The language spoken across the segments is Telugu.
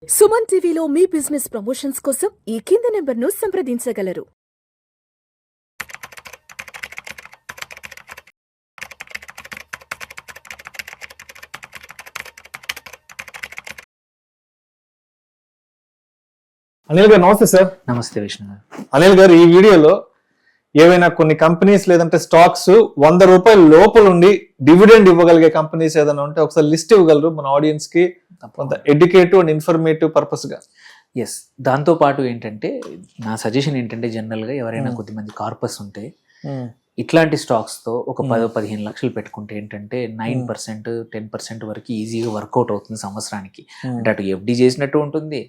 సుమన్ టీవీలో మీ బిజినెస్ ప్రమోషన్స్ కోసం ఈ కింది నెంబర్ను సంప్రదించగలరు. అనిల్ గారు నమస్తే సార్. నమస్తే విష్ణు గారు. అనిల్ గారు, ఈ వీడియోలో ఏవైనా కొన్ని కంపెనీస్ లేదంటే స్టాక్స్ ₹100 లోపల ఉండి డివిడెండ్ ఇవ్వగలిగే కంపెనీస్ ఏదైనా ఉంటే ఒకసారి లిస్ట్ ఇవ్వగలరు మన ఆడియన్స్ కి, కొంత ఎడ్యుకేటివ్ అండ్ ఇన్ఫర్మేటివ్ పర్పస్ గా? ఎస్, దాంతో పాటు ఏంటంటే నా సజెషన్ ఏంటంటే జనరల్ గా ఎవరైనా కొద్దిమంది కార్పస్ ఉంటే ఇట్లాంటి స్టాక్స్ తో ఒక 10-15 లక్షలు పెట్టుకుంటే ఏంటంటే 9% 10% వరకు ఈజీగా వర్కౌట్ అవుతుంది సంవత్సరానికి. అంటే అటు ఎఫ్డి చేసినట్టు ఉంటుంది,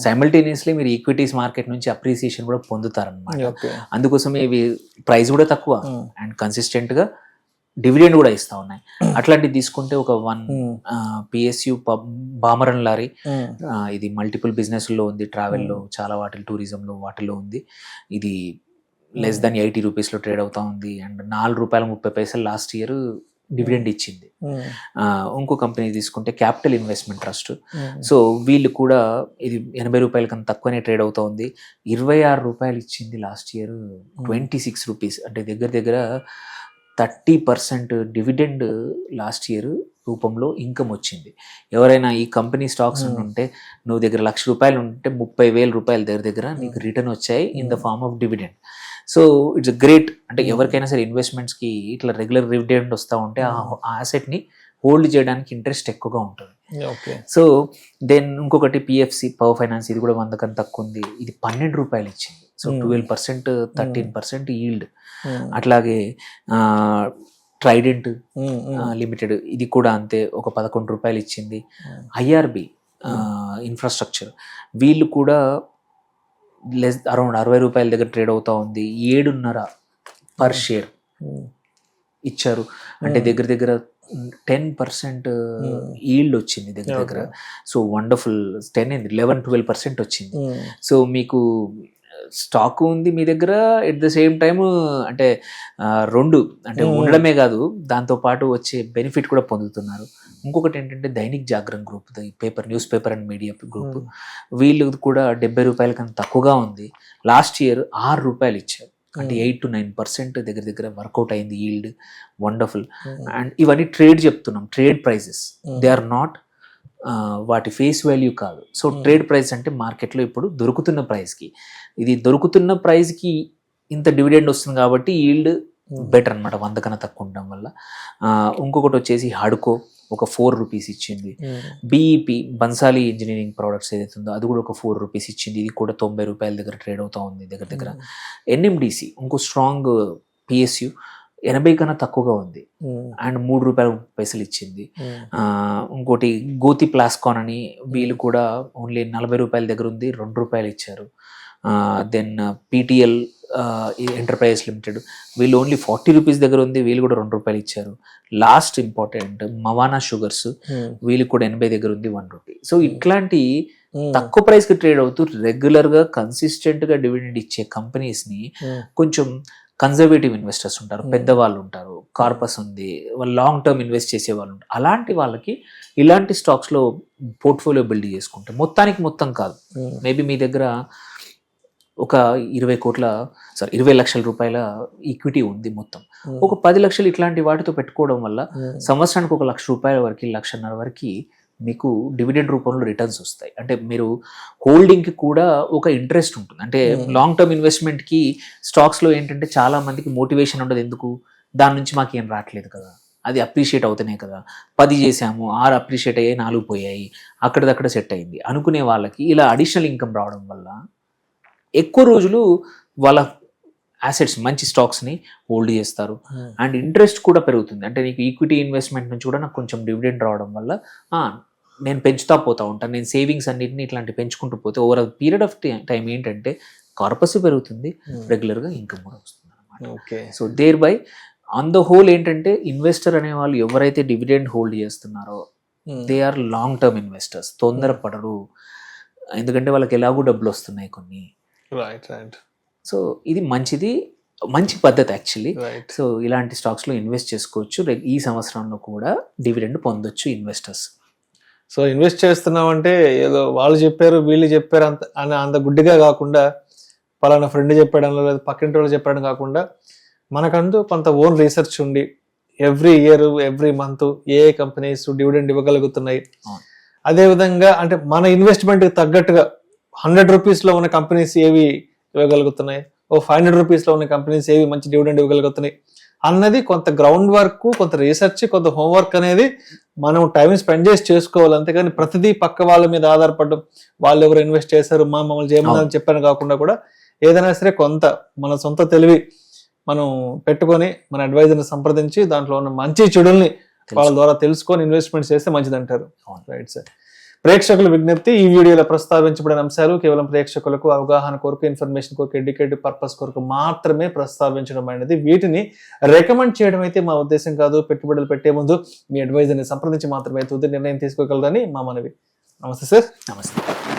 సైమల్టేనియస్లీ మీరు ఈక్విటీస్ మార్కెట్ నుంచి అప్రిసియేషన్ కూడా పొందుతారనమాట. అందుకోసమే ఇవి ప్రైస్ కూడా తక్కువ అండ్ కన్సిస్టెంట్ గా డివిడెండ్ కూడా ఇస్తా ఉన్నాయి. అట్లాంటివి తీసుకుంటే ఒక 1 పిఎస్యు బామరన్ లారీ, ఇది మల్టిపుల్ బిజినెస్ లో ఉంది, ట్రావెల్లో చాలా వాటిలో, టూరిజంలో వాటిలో ఉంది. ఇది లెస్ దాన్ 80 రూపీస్లో ట్రేడ్ అవుతా ఉంది అండ్ ₹4.30 లాస్ట్ ఇయర్ డివిడెండ్ ఇచ్చింది. ఇంకో కంపెనీ తీసుకుంటే క్యాపిటల్ ఇన్వెస్ట్మెంట్ ట్రస్ట్. సో వీళ్ళు కూడా ఇది ₹80 కన్నా తక్కువనే ట్రేడ్ అవుతా ఉంది. ₹26 ఇచ్చింది లాస్ట్ ఇయర్, 26 రూపీస్, అంటే దగ్గర దగ్గర 30% డివిడెండ్ లాస్ట్ ఇయర్ రూపంలో ఇన్కమ్ వచ్చింది. ఎవరైనా ఈ కంపెనీ స్టాక్స్ ఉంటే నువ్వు దగ్గర ₹1,00,000 ఉంటే ₹30,000 దగ్గర నీకు రిటర్న్ వచ్చాయి in the form of dividend. So it's great. అంటే ఎవరికైనా సరే ఇన్వెస్ట్మెంట్స్కి ఇట్లా రెగ్యులర్ డివిడెండ్ వస్తూ ఉంటే ఆ ఆసెట్ని హోల్డ్ చేయడానికి ఇంట్రెస్ట్ ఎక్కువగా ఉంటుంది. సో దెన్ ఇంకొకటి పిఎఫ్సి పవర్ ఫైనాన్స్, ఇది కూడా 100 కన్నా తక్కువ ఉంది, ఇది ₹12 ఇచ్చింది. So 12% 13% yield. అట్లాగే ట్రైడెంట్ లిమిటెడ్, ఇది కూడా అంతే, ఒక ₹11 ఇచ్చింది. ఐఆర్బి ఇన్ఫ్రాస్ట్రక్చర్, వీళ్ళు కూడా అరౌండ్ ₹60 దగ్గర ట్రేడ్ అవుతా ఉంది. 7.5 పర్ షేర్ ఇచ్చారు. అంటే దగ్గర దగ్గర 10% ఈల్డ్ వచ్చింది దగ్గర దగ్గర. So wonderful. 11-12% వచ్చింది. సో మీకు స్టాక్ ఉంది మీ దగ్గర, ఎట్ ద సేమ్ టైమ్ అంటే రెండు అంటే ఉండడమే కాదు, దాంతో పాటు వచ్చే బెనిఫిట్ కూడా పొందుతున్నారు. ఇంకొకటి ఏంటంటే Dainik Jagran group, paper, news paper and media group, వీళ్ళు కూడా ₹70 కన్నా తక్కువగా ఉంది. లాస్ట్ ఇయర్ ₹6 ఇచ్చారు. అంటే 8-9% దగ్గర దగ్గర వర్కౌట్ అయింది ఈల్డ్. వండర్ఫుల్. అండ్ ఇవన్నీ ట్రేడ్ చెప్తున్నాం, trade prices, they are not వాటి ఫేస్ వాల్యూ కాదు. సో ట్రేడ్ ప్రైస్ అంటే మార్కెట్లో ఇప్పుడు దొరుకుతున్న ప్రైస్కి, ఇది దొరుకుతున్న ప్రైస్కి ఇంత డివిడెండ్ వస్తుంది కాబట్టి ఈల్డ్ బెటర్ అనమాట, 100 కన్నా తక్కువ ఉండడం వల్ల. ఇంకొకటి వచ్చేసి హడ్కో ఒక ₹4 ఇచ్చింది. బిఈపి బన్సాలి ఇంజనీరింగ్ ప్రోడక్ట్స్ ఏదైతే ఉందో అది కూడా ఒక ₹4 ఇచ్చింది. ఇది కూడా ₹90 దగ్గర ట్రేడ్ అవుతా ఉంది దగ్గర దగ్గర. ఎన్ఎండిసి ఇంకో స్ట్రాంగ్ పిఎస్యు 80 కన్నా తక్కువగా ఉంది అండ్ ₹3.30 ఇచ్చింది. ఇంకోటి గోతి ప్లాస్కాన్ అని, వీళ్ళు కూడా ఓన్లీ ₹40 దగ్గర ఉంది, ₹2 ఇచ్చారు. దెన్ పీటీఎల్ ఎంటర్ప్రైజెస్ లిమిటెడ్, వీళ్ళు ఓన్లీ ₹40 దగ్గర ఉంది, వీళ్ళు కూడా ₹2 ఇచ్చారు. లాస్ట్ ఇంపార్టెంట్ మవానా షుగర్స్, వీళ్ళు కూడా 80 దగ్గర ఉంది, ₹1. సో ఇట్లాంటి తక్కువ ప్రైస్ కి ట్రేడ్ అవుతూ రెగ్యులర్ గా కన్సిస్టెంట్ గా డివిడెండ్ ఇచ్చే కంపెనీస్ ని కొంచెం కన్జర్వేటివ్ ఇన్వెస్టర్స్ ఉంటారు, పెద్దవాళ్ళు ఉంటారు, కార్పస్ ఉంది, వాళ్ళు లాంగ్ టర్మ్ ఇన్వెస్ట్ చేసే వాళ్ళు ఉంటారు. అలాంటి వాళ్ళకి ఇలాంటి స్టాక్స్లో పోర్ట్ఫోలియో బిల్డ్ చేసుకుంటే మొత్తం కాదు, మేబీ మీ దగ్గర ఒక 20 లక్షల రూపాయల ఈక్విటీ ఉంది, మొత్తం ఒక 10 లక్షలు ఇట్లాంటి వాటితో పెట్టుకోవడం వల్ల సంవత్సరానికి ఒక ₹1,00,000 వరకు, ₹1,50,000 వరకు మీకు డివిడెండ్ రూపంలో రిటర్న్స్ వస్తాయి. అంటే మీరు హోల్డింగ్కి కూడా ఒక ఇంట్రెస్ట్ ఉంటుంది. అంటే లాంగ్ టర్మ్ ఇన్వెస్ట్మెంట్కి స్టాక్స్లో ఏంటంటే చాలా మందికి మోటివేషన్ ఉండదు. ఎందుకు? దాని నుంచి మాకు ఏం రావట్లేదు కదా, అది అప్రిషియేట్ అవుతున్నాయి కదా, 10 చేసాము, 6 అప్రిషియేట్ అయ్యాయి, 4 పోయాయి, అక్కడిదక్కడ సెట్ అయింది అనుకునే వాళ్ళకి ఇలా అడిషనల్ ఇన్కమ్ రావడం వల్ల ఎక్కువ రోజులు వాళ్ళ అసెట్స్, మంచి స్టాక్స్ని హోల్డ్ చేస్తారు అండ్ ఇంట్రెస్ట్ కూడా పెరుగుతుంది. అంటే నీకు ఈక్విటీ ఇన్వెస్ట్మెంట్ నుంచి కూడా నాకు కొంచెం డివిడెండ్ రావడం వల్ల నేను పెంచుతా పోతా ఉంటాను, నేను సేవింగ్స్ అన్నింటినీ ఇట్లాంటి పెంచుకుంటూ పోతే ఓవర్ పీరియడ్ ఆఫ్ టైం ఏంటంటే కార్పస్ పెరుగుతుంది, రెగ్యులర్గా ఇన్కమ్ కూడా వస్తుంది అనమాట. So thereby on the whole ఏంటంటే ఇన్వెస్టర్ అనే వాళ్ళు ఎవరైతే డివిడెండ్ హోల్డ్ చేస్తున్నారో they are long term investors, తొందరపడరు, ఎందుకంటే వాళ్ళకి ఎలాగూ డబ్బులు వస్తున్నాయి కొన్ని. సో ఇది మంచి పద్ధతి యాక్చువల్లీ. సో ఇలాంటి స్టాక్స్లో ఇన్వెస్ట్ చేసుకోవచ్చు, ఈ సంవత్సరంలో కూడా డివిడెండ్ పొందొచ్చు ఇన్వెస్టర్స్. సో ఇన్వెస్ట్ చేస్తున్నామంటే ఏదో వాళ్ళు చెప్పారు వీళ్ళు చెప్పారు అంత గుడ్డిగా కాకుండా, పలానా ఫ్రెండ్ చెప్పాడనో లేదా పక్కింటి వాళ్ళు చెప్పాడని కాకుండా మనకంటూ కొంత ఓన్ రీసెర్చ్ ఉండి ఎవ్రీ ఇయర్ ఎవ్రీ మంత్ ఏ కంపెనీస్ డివిడెండ్ ఇవ్వగలుగుతున్నాయి, అదేవిధంగా అంటే మన ఇన్వెస్ట్మెంట్కి తగ్గట్టుగా 100 రూపీస్లో ఉన్న కంపెనీస్ ఏవి ఇవ్వగలుగుతున్నాయి, 500 రూపీస్లో ఉన్న కంపెనీస్ ఏవి మంచి డివిడెండ్ ఇవ్వగలుగుతున్నాయి అన్నది కొంత గ్రౌండ్ వర్క్, కొంత రీసెర్చ్, కొంత హోంవర్క్ అనేది మనం టైం స్పెండ్ చేసి చేసుకోవాలి. అంతేగాని ప్రతిదీ పక్క వాళ్ళ మీద ఆధారపడడం, వాళ్ళు ఎవరు ఇన్వెస్ట్ చేశారు మమ్మల్ని చేయమని చెప్పాను కాకుండా కూడా ఏదైనా సరే కొంత మన సొంత తెలివి మనం పెట్టుకొని మన అడ్వైజర్ని సంప్రదించి దాంట్లో ఉన్న మంచి చెడుల్ని వాళ్ళ ద్వారా తెలుసుకొని ఇన్వెస్ట్మెంట్ చేస్తే మంచిది అంటారు. Right sir. ప్రేక్షకుల విజ్ఞప్తి, ఈ వీడియోలో ప్రస్తావించబడిన అంశాలు కేవలం ప్రేక్షకులకు అవగాహన కొరకు, ఇన్ఫర్మేషన్ కొరకు, ఎడ్యుకేటివ్ పర్పస్ కొరకు మాత్రమే ప్రస్తావించడం అనేది. వీటిని రికమెండ్ చేయడం అయితే మా ఉద్దేశం కాదు. పెట్టుబడులు పెట్టే ముందు మీ అడ్వైజర్ని సంప్రదించి మాత్రమే తుది నిర్ణయం తీసుకోగలరని మా మనవి. నమస్తే సార్. నమస్తే.